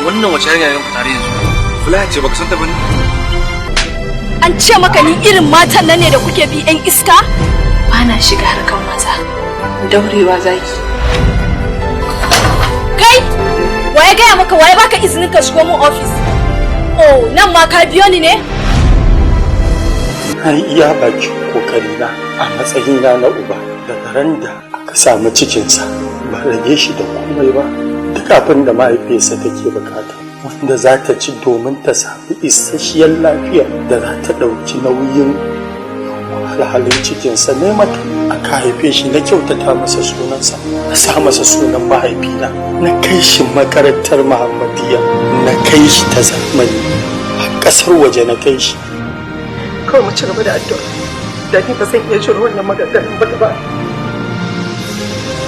wannan wace yarinya ne ku tare yanzu? Fulaya ce baka san ta bane? An ce maka ni irin matan nan ne da kuke bi yan iska? Bana shiga harkan maza. Daurewa zaki. Kai! Waye gaya maka waye baka izinin ka shigo mun office? Oh, nan ma ka biyo ni ne? Na yi iya baki kokarina a matsayina na uba daga ran da aka samu cikinsa ba rage shi da komai ba. Duk abin da mahaifiyarsa take bukata wanda za ta ci domin ta sami isasshiyar lafiya da za ta ɗauki nauyin alhalin cikinsa ne mata aka haife shi na kyautata masa sunansa na sa masa sunan mahaifina na kai shi makarantar Muhammadiyya na kai shi ta zamani a ƙasar waje na kai shi. Kawai mu ci gaba da addu'a da ni ba zan iya jin wannan maganganun ba.